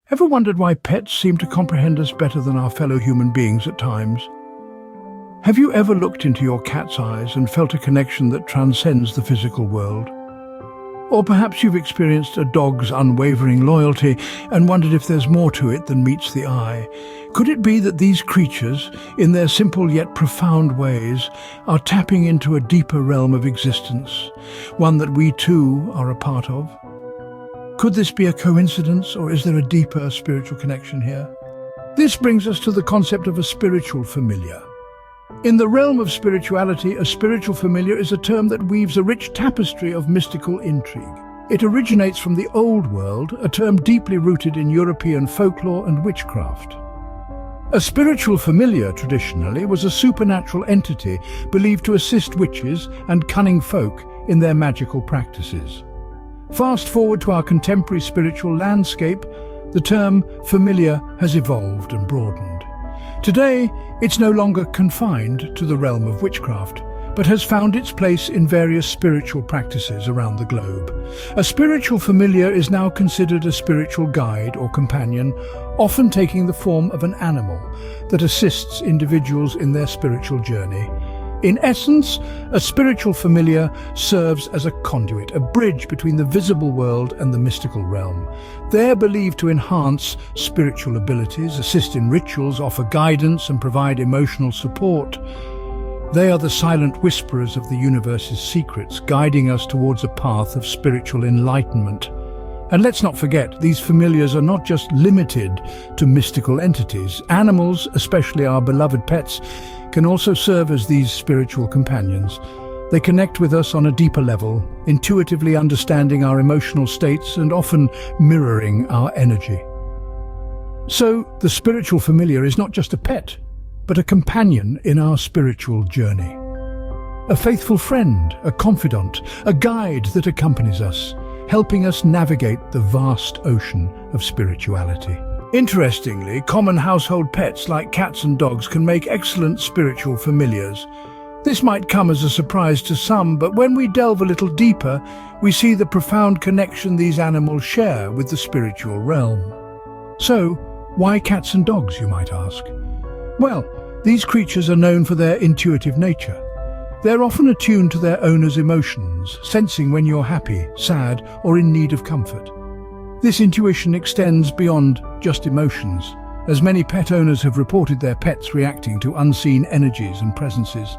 Ever wondered why pets seem to comprehend us better than our fellow human beings at times? Have you ever looked into your cat's eyes and felt a connection that transcends the physical world? Or perhaps you've experienced a dog's unwavering loyalty and wondered if there's more to it than meets the eye. Could it be that these creatures, in their simple yet profound ways, are tapping into a deeper realm of existence, one that we too are a part of? Could this be a coincidence, or is there a deeper spiritual connection here? This brings us to the concept of a spiritual familiar. In the realm of spirituality, a spiritual familiar is a term that weaves a rich tapestry of mystical intrigue. It originates from the Old World, a term deeply rooted in European folklore and witchcraft. A spiritual familiar, traditionally, was a supernatural entity believed to assist witches and cunning folk in their magical practices. Fast forward to our contemporary spiritual landscape, the term familiar has evolved and broadened. Today, it's no longer confined to the realm of witchcraft, but has found its place in various spiritual practices around the globe. A spiritual familiar is now considered a spiritual guide or companion, often taking the form of an animal that assists individuals in their spiritual journey. In essence, a spiritual familiar serves as a conduit, a bridge between the visible world and the mystical realm. They are believed to enhance spiritual abilities, assist in rituals, offer guidance, and provide emotional support. They are the silent whisperers of the universe's secrets, guiding us towards a path of spiritual enlightenment. And let's not forget, these familiars are not just limited to mystical entities. Animals, especially our beloved pets, can also serve as these spiritual companions. They connect with us on a deeper level, intuitively understanding our emotional states and often mirroring our energy. So, the spiritual familiar is not just a pet, but a companion in our spiritual journey. A faithful friend, a confidant, a guide that accompanies us, helping us navigate the vast ocean of spirituality. Interestingly, common household pets like cats and dogs can make excellent spiritual familiars. This might come as a surprise to some, but when we delve a little deeper, we see the profound connection these animals share with the spiritual realm. So, why cats and dogs, you might ask? Well, these creatures are known for their intuitive nature. They're often attuned to their owner's emotions, sensing when you're happy, sad, or in need of comfort. This intuition extends beyond just emotions, as many pet owners have reported their pets reacting to unseen energies and presences.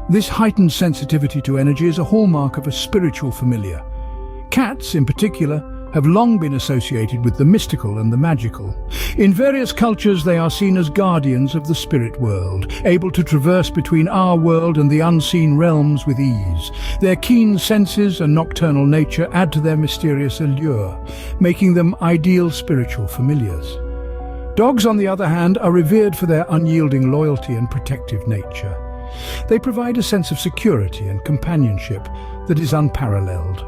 This heightened sensitivity to energy is a hallmark of a spiritual familiar. Cats, in particular, have long been associated with the mystical and the magical. In various cultures, they are seen as guardians of the spirit world, able to traverse between our world and the unseen realms with ease. Their keen senses and nocturnal nature add to their mysterious allure, making them ideal spiritual familiars. Dogs, on the other hand, are revered for their unyielding loyalty and protective nature. They provide a sense of security and companionship that is unparalleled.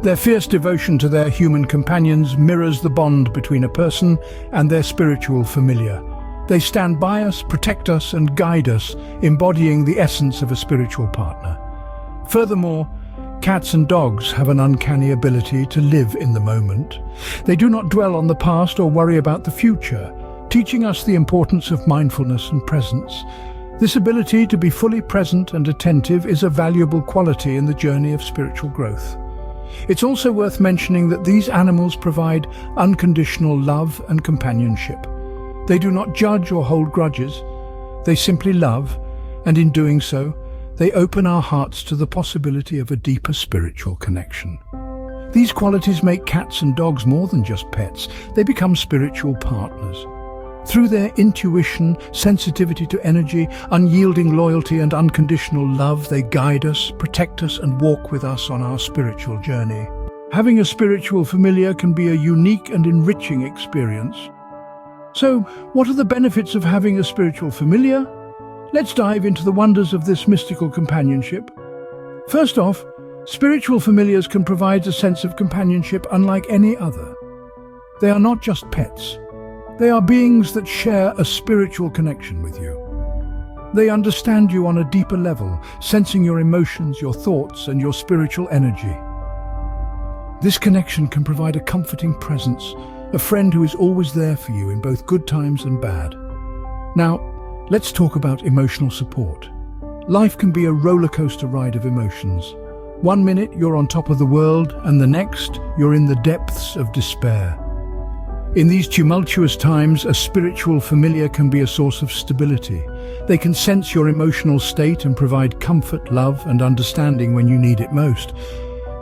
Their fierce devotion to their human companions mirrors the bond between a person and their spiritual familiar. They stand by us, protect us, and guide us, embodying the essence of a spiritual partner. Furthermore, cats and dogs have an uncanny ability to live in the moment. They do not dwell on the past or worry about the future, teaching us the importance of mindfulness and presence. This ability to be fully present and attentive is a valuable quality in the journey of spiritual growth. It's also worth mentioning that these animals provide unconditional love and companionship. They do not judge or hold grudges. They simply love, and in doing so, they open our hearts to the possibility of a deeper spiritual connection. These qualities make cats and dogs more than just pets. They become spiritual partners. Through their intuition, sensitivity to energy, unyielding loyalty and unconditional love, they guide us, protect us, and walk with us on our spiritual journey. Having a spiritual familiar can be a unique and enriching experience. So, what are the benefits of having a spiritual familiar? Let's dive into the wonders of this mystical companionship. First off, spiritual familiars can provide a sense of companionship unlike any other. They are not just pets. They are beings that share a spiritual connection with you. They understand you on a deeper level, sensing your emotions, your thoughts, and your spiritual energy. This connection can provide a comforting presence, a friend who is always there for you in both good times and bad. Now, let's talk about emotional support. Life can be a roller coaster ride of emotions. One minute you're on top of the world, and the next you're in the depths of despair. In these tumultuous times, a spiritual familiar can be a source of stability. They can sense your emotional state and provide comfort, love, and understanding when you need it most.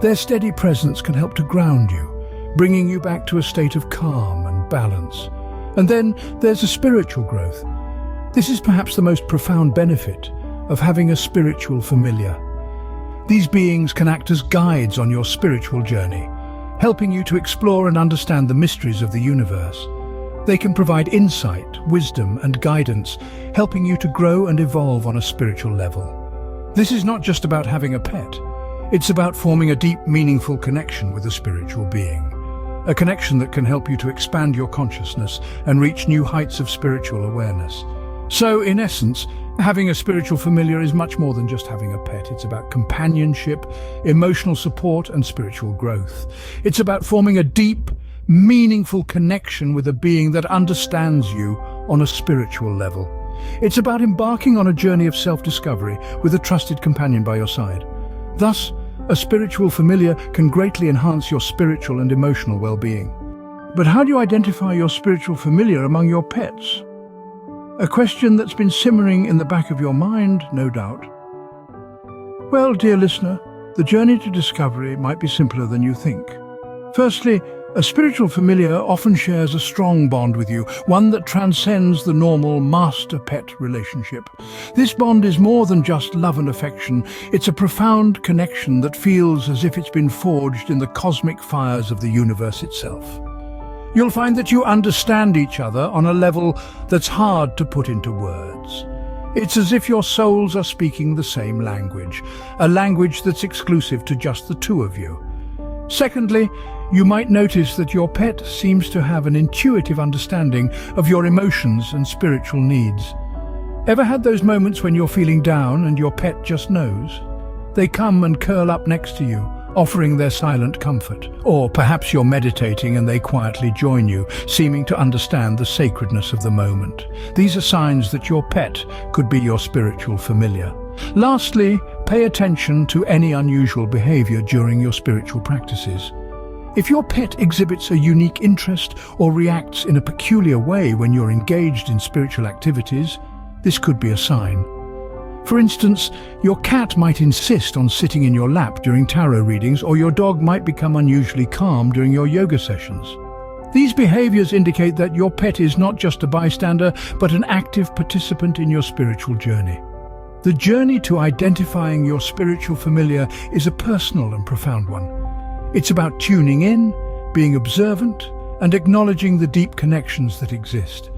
Their steady presence can help to ground you, bringing you back to a state of calm and balance. And then there's a spiritual growth. This is perhaps the most profound benefit of having a spiritual familiar. These beings can act as guides on your spiritual journey, helping you to explore and understand the mysteries of the universe. They can provide insight, wisdom, and guidance, helping you to grow and evolve on a spiritual level. This is not just about having a pet. It's about forming a deep, meaningful connection with a spiritual being. A connection that can help you to expand your consciousness and reach new heights of spiritual awareness. So, in essence, having a spiritual familiar is much more than just having a pet. It's about companionship, emotional support, and spiritual growth. It's about forming a deep, meaningful connection with a being that understands you on a spiritual level. It's about embarking on a journey of self-discovery with a trusted companion by your side. Thus, a spiritual familiar can greatly enhance your spiritual and emotional well-being. But how do you identify your spiritual familiar among your pets? A question that's been simmering in the back of your mind, no doubt. Well, dear listener, the journey to discovery might be simpler than you think. Firstly, a spiritual familiar often shares a strong bond with you, one that transcends the normal master-pet relationship. This bond is more than just love and affection. It's a profound connection that feels as if it's been forged in the cosmic fires of the universe itself. You'll find that you understand each other on a level that's hard to put into words. It's as if your souls are speaking the same language, a language that's exclusive to just the two of you. Secondly, you might notice that your pet seems to have an intuitive understanding of your emotions and spiritual needs. Ever had those moments when you're feeling down and your pet just knows? They come and curl up next to you, offering their silent comfort. Or perhaps you're meditating and they quietly join you, seeming to understand the sacredness of the moment. These are signs that your pet could be your spiritual familiar. Lastly, pay attention to any unusual behavior during your spiritual practices. If your pet exhibits a unique interest or reacts in a peculiar way when you're engaged in spiritual activities, this could be a sign. For instance, your cat might insist on sitting in your lap during tarot readings, or your dog might become unusually calm during your yoga sessions. These behaviors indicate that your pet is not just a bystander, but an active participant in your spiritual journey. The journey to identifying your spiritual familiar is a personal and profound one. It's about tuning in, being observant, and acknowledging the deep connections that exist.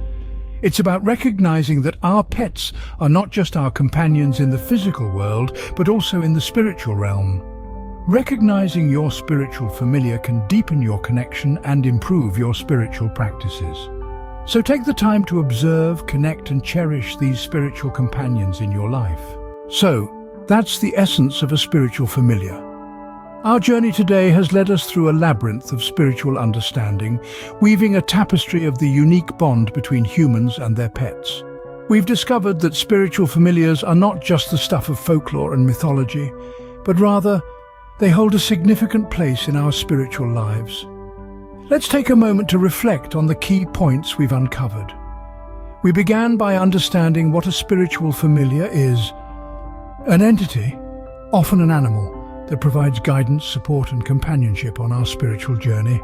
It's about recognizing that our pets are not just our companions in the physical world, but also in the spiritual realm. Recognizing your spiritual familiar can deepen your connection and improve your spiritual practices. So take the time to observe, connect, and cherish these spiritual companions in your life. So, that's the essence of a spiritual familiar. Our journey today has led us through a labyrinth of spiritual understanding, weaving a tapestry of the unique bond between humans and their pets. We've discovered that spiritual familiars are not just the stuff of folklore and mythology, but rather, they hold a significant place in our spiritual lives. Let's take a moment to reflect on the key points we've uncovered. We began by understanding what a spiritual familiar is. An entity, often an animal, that provides guidance, support, and companionship on our spiritual journey.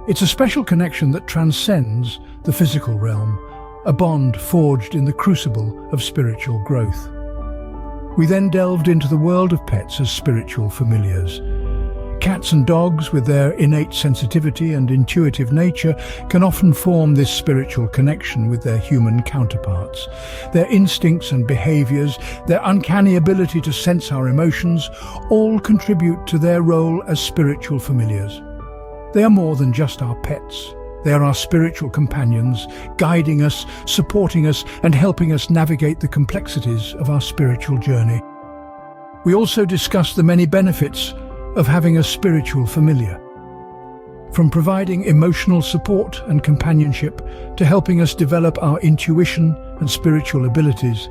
It's a special connection that transcends the physical realm, a bond forged in the crucible of spiritual growth. We then delved into the world of pets as spiritual familiars. Cats and dogs, with their innate sensitivity and intuitive nature, can often form this spiritual connection with their human counterparts. Their instincts and behaviors, their uncanny ability to sense our emotions, all contribute to their role as spiritual familiars. They are more than just our pets. They are our spiritual companions, guiding us, supporting us, and helping us navigate the complexities of our spiritual journey. We also discussed the many benefits of having a spiritual familiar. From providing emotional support and companionship to helping us develop our intuition and spiritual abilities,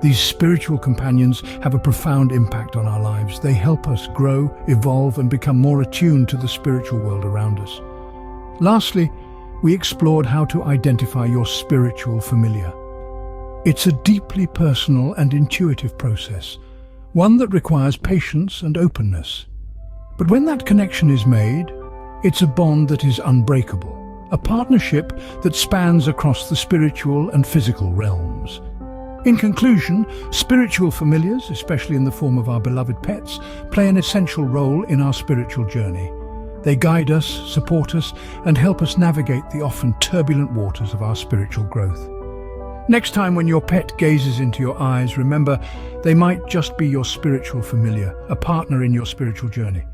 these spiritual companions have a profound impact on our lives. They help us grow, evolve, and become more attuned to the spiritual world around us. Lastly, we explored how to identify your spiritual familiar. It's a deeply personal and intuitive process, one that requires patience and openness. But when that connection is made, it's a bond that is unbreakable, a partnership that spans across the spiritual and physical realms. In conclusion, spiritual familiars, especially in the form of our beloved pets, play an essential role in our spiritual journey. They guide us, support us, and help us navigate the often turbulent waters of our spiritual growth. Next time when your pet gazes into your eyes, remember they might just be your spiritual familiar, a partner in your spiritual journey.